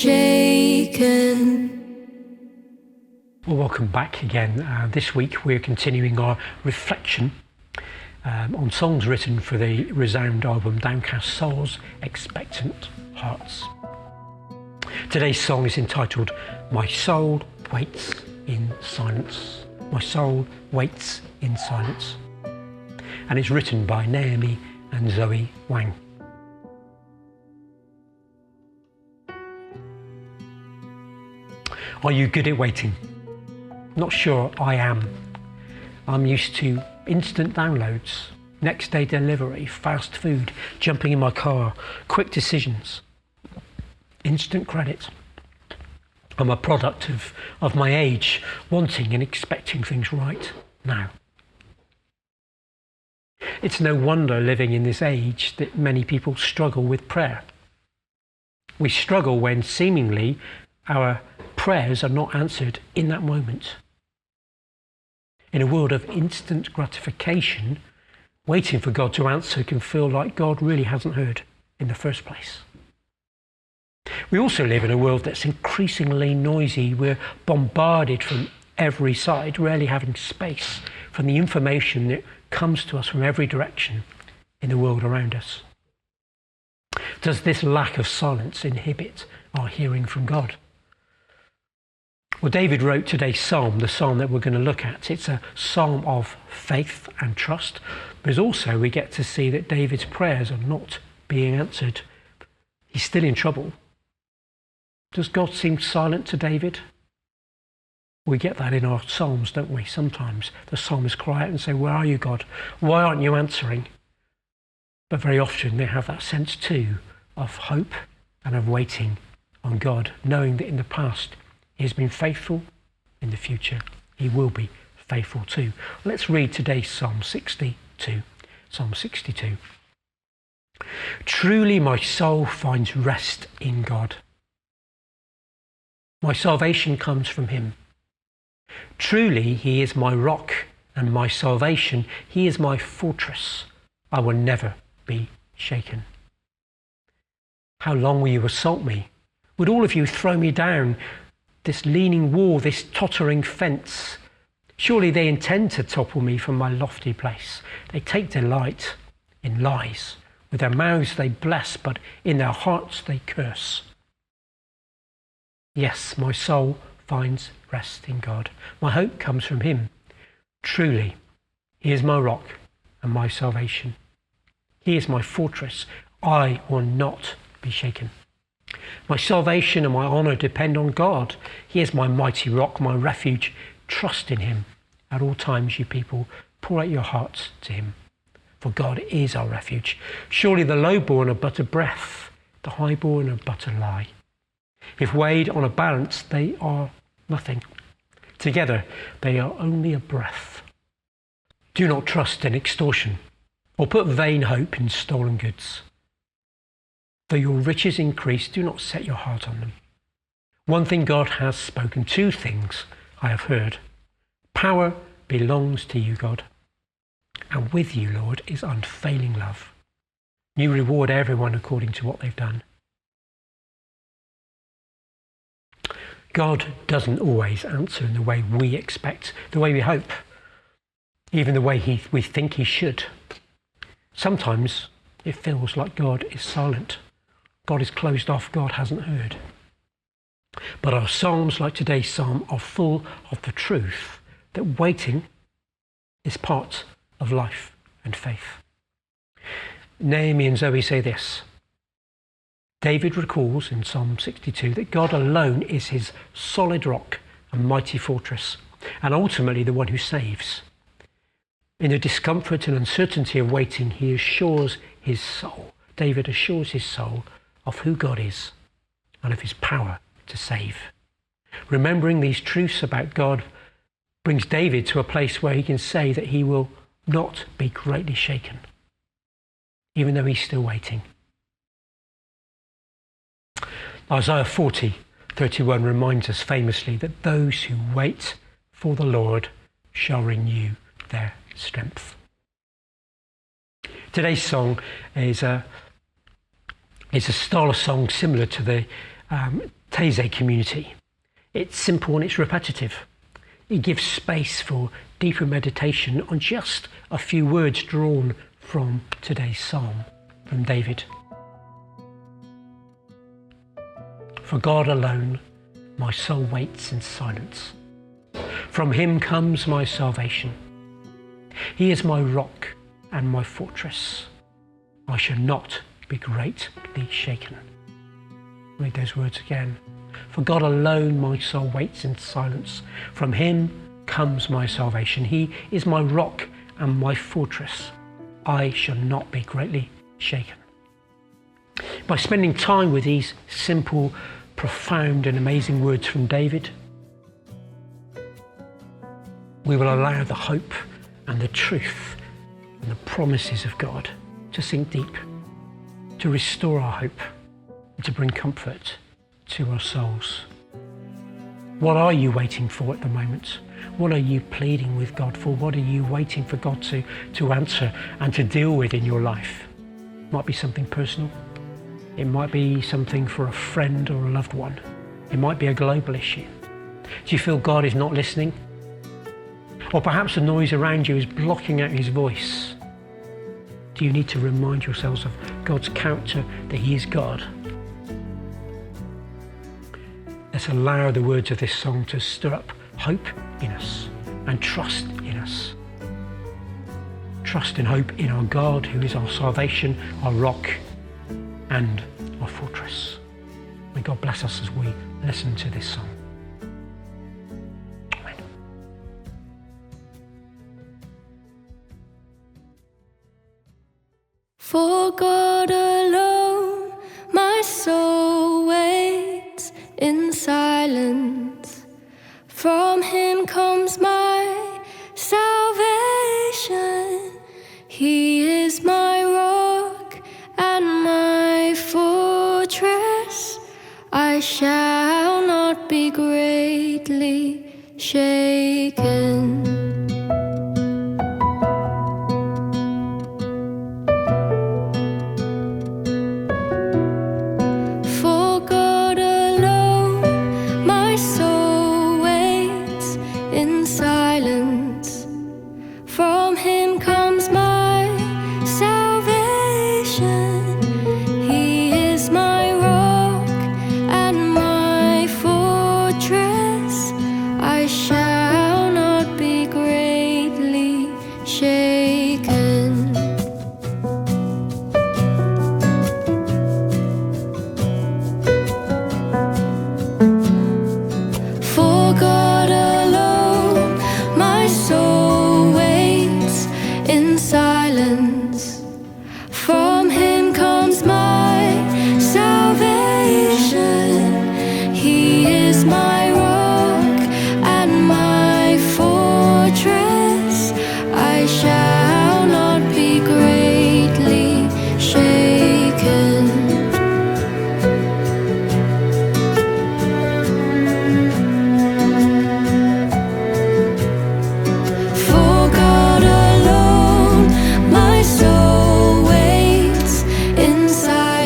shaken. Well, welcome back again. This week we're continuing our reflection on songs written for the Resound album Downcast Souls, Expectant Hearts. Today's song is entitled My Soul Waits in Silence. My Soul Waits in Silence. And it's written by Naomi and Zoe Wang. Are you good at waiting? Not sure I am. I'm used to instant downloads, next day delivery, fast food, jumping in my car, quick decisions, instant credit. I'm a product of my age, wanting and expecting things right now. It's no wonder living in this age that many people struggle with prayer. We struggle when seemingly our prayers are not answered in that moment. In a world of instant gratification, waiting for God to answer can feel like God really hasn't heard in the first place. We also live in a world that's increasingly noisy. We're bombarded from every side, rarely having space from the information that comes to us from every direction in the world around us. Does this lack of silence inhibit our hearing from God? Well, David wrote today's psalm, the psalm that we're going to look at. It's a psalm of faith and trust, but also we get to see that David's prayers are not being answered. He's still in trouble. Does God seem silent to David? We get that in our psalms, don't we? Sometimes the psalmists cry out and say, "Where are you, God? Why aren't you answering?" But very often they have that sense too of hope and of waiting on God, knowing that in the past He has been faithful, in the future He will be faithful too. Let's read today's Psalm 62. Psalm 62. Truly my soul finds rest in God. My salvation comes from Him. Truly He is my rock and my salvation. He is my fortress. I will never be shaken. How long will you assault me? Would all of you throw me down? This leaning wall, this tottering fence. Surely they intend to topple me from my lofty place. They take delight in lies. With their mouths they bless, but in their hearts they curse. Yes, my soul finds rest in God. My hope comes from Him. Truly, He is my rock and my salvation. He is my fortress. I will not be shaken. My salvation and my honour depend on God. He is my mighty rock, my refuge. Trust in Him. At all times, you people, pour out your hearts to Him. For God is our refuge. Surely the lowborn are but a breath, the highborn are but a lie. If weighed on a balance, they are nothing. Together, they are only a breath. Do not trust in extortion, or put vain hope in stolen goods. Though your riches increase, do not set your heart on them. One thing God has spoken, two things I have heard. Power belongs to you, God, and with you, Lord, is unfailing love. You reward everyone according to what they've done. God doesn't always answer in the way we expect, the way we hope, even the way we think He should. Sometimes it feels like God is silent. God is closed off, God hasn't heard. But our psalms, like today's psalm, are full of the truth that waiting is part of life and faith. Naomi and Zoe say this. David recalls in Psalm 62 that God alone is his solid rock and mighty fortress, and ultimately the one who saves. In the discomfort and uncertainty of waiting, he assures his soul, David assures his soul of who God is and of his power to save. Remembering these truths about God brings David to a place where he can say that he will not be greatly shaken, even though he's still waiting. Isaiah 40:31 reminds us famously that those who wait for the Lord shall renew their strength. Today's song is a style of song similar to the Taizé community. It's simple and it's repetitive. It gives space for deeper meditation on just a few words drawn from today's psalm from David. For God alone, my soul waits in silence. From him comes my salvation. He is my rock and my fortress. I shall not be greatly shaken. Read those words again. For God alone my soul waits in silence. From him comes my salvation. He is my rock and my fortress. I shall not be greatly shaken. By spending time with these simple, profound and amazing words from David, we will allow the hope and the truth and the promises of God to sink deep, to restore our hope, and to bring comfort to our souls. What are you waiting for at the moment? What are you pleading with God for? What are you waiting for God to answer and to deal with in your life? It might be something personal. It might be something for a friend or a loved one. It might be a global issue. Do you feel God is not listening? Or perhaps the noise around you is blocking out his voice. Do you need to remind yourselves of God's character, that he is God? Let's allow the words of this song to stir up hope in us and trust in us. Trust and hope in our God, who is our salvation, our rock and our fortress. May God bless us as we listen to this song. Amen. For God alone my soul waits in silence. From him comes my salvation. He is my rock and my fortress. I shall not be greatly shaken. For God alone my soul waits in silence. From him comes my salvation. He is my rock and my fortress. I shall not be greatly shaken. For God alone my soul waits in silence. From him comes my salvation. He is my rock and my fortress. I shall not be greatly shaken. For God alone my soul waits in silence.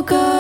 forgotten.